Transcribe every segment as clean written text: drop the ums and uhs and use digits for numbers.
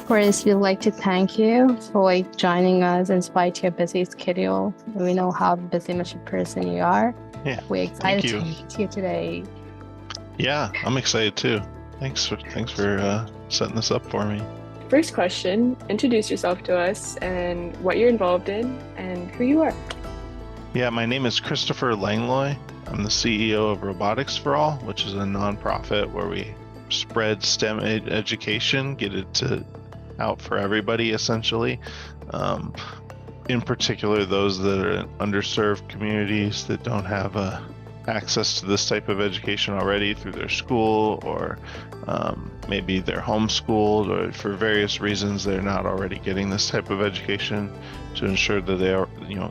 course, we'd like to thank you for joining us in spite of your busy schedule. We know how busy much a person you are. Yeah, We're thank excited to you. meet you today. Yeah, I'm excited too. Thanks for setting this up for me. First question, introduce yourself to us and what you're involved in and who you are. Yeah, my name is Christopher Langlois. I'm the CEO of Robotics for All, which is a nonprofit where we spread STEM education, get out for everybody essentially. Um, in particular, those that are in underserved communities that don't have access to this type of education already through their school, or maybe they're homeschooled, or for various reasons they're not already getting this type of education, to ensure that they are,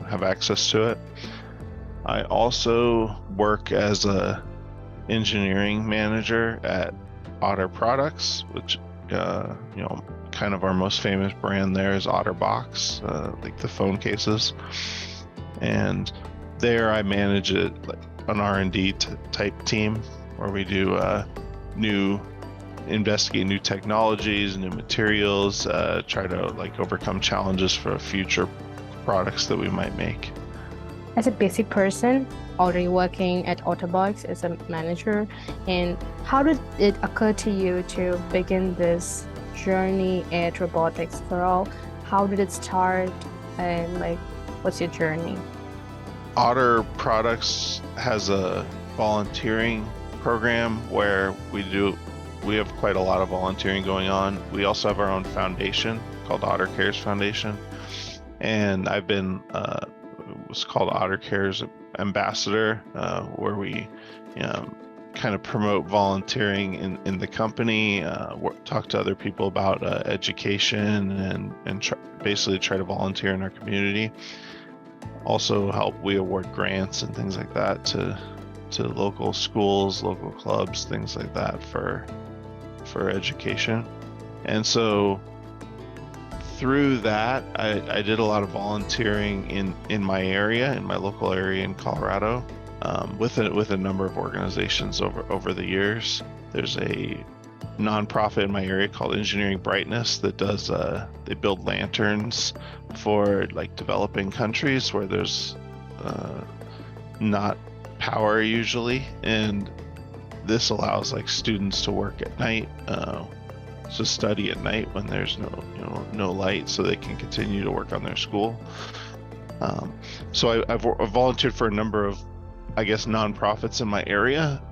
have access to it. I also work as a engineering manager at Otter Products, which kind of our most famous brand there is OtterBox, like the phone cases. And there I manage like an R&D type team where we do investigate new technologies, new materials, try to overcome challenges for future products that we might make. As a basic person, already working at Otterbox as a manager, and how did it occur to you to begin this journey at Robotics for All? How did it start, and what's your journey? Otter Products has a volunteering program where we have quite a lot of volunteering going on. We also have our own foundation called Otter Cares Foundation, and I've been what's called Otter Cares Ambassador, where we kind of promote volunteering in the company, talk to other people about education, and basically try to volunteer in our community. Also we award grants and things like that to local schools, local clubs, things like that for education. And so through that, I did a lot of volunteering in my area, in my local area in Colorado, with a number of organizations over the years. There's a nonprofit in my area called Engineering Brightness that does they build lanterns for developing countries where there's not power usually, and this allows students to work at night, to study at night when there's no light, so they can continue to work on their school. So I've volunteered for a number of, I guess, nonprofits in my area,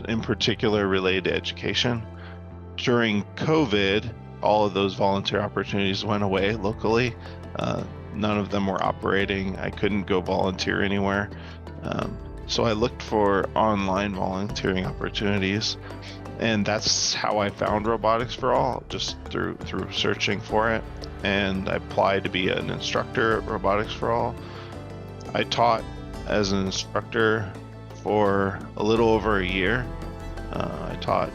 in particular related to education. During COVID, all of those volunteer opportunities went away locally. None of them were operating. I couldn't go volunteer anywhere. So I looked for online volunteering opportunities, and that's how I found Robotics for All, just through searching for it. And I applied to be an instructor at Robotics for All. I taught as an instructor for a little over a year. I taught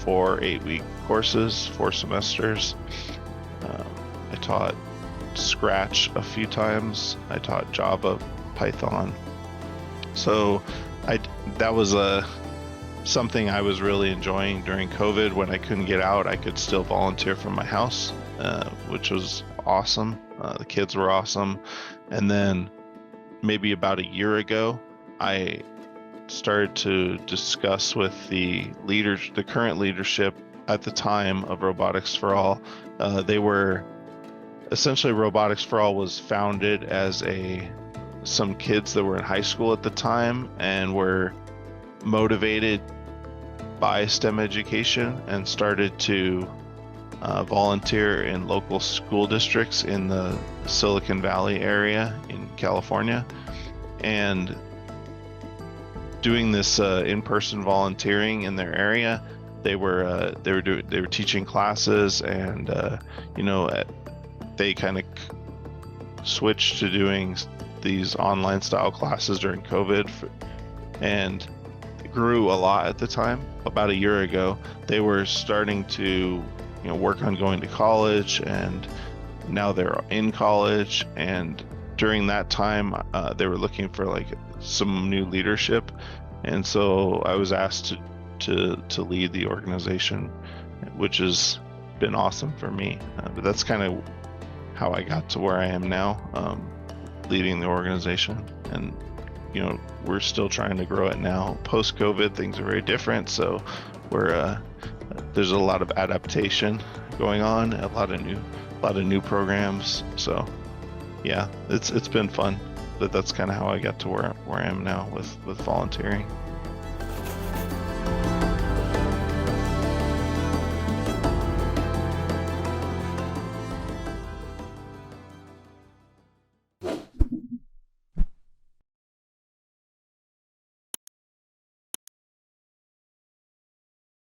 4 8-week courses, 4 semesters. I taught Scratch a few times. I taught Java, Python. So that was something I was really enjoying during COVID. When I couldn't get out, I could still volunteer from my house, which was awesome. The kids were awesome. And then maybe about a year ago, I started to discuss with the current leadership at the time of Robotics for All. Essentially Robotics for All was founded as some kids that were in high school at the time and were motivated by STEM education and started to volunteer in local school districts in the Silicon Valley area in California, and doing this in-person volunteering in their area. They were teaching classes, and they kind of switched to doing these online style classes during COVID, and it grew a lot at the time. About a year ago, they were starting to work on going to college, and now they're in college. And during that time, they were looking for some new leadership, and so I was asked to lead the organization, which is been awesome for me. But that's kind of how I got to where I am now, leading the organization. And we're still trying to grow it now. Post COVID, things are very different, so there's a lot of adaptation going on, a lot of new programs. So yeah, it's been fun. That's kind of how I got to where I am now with volunteering.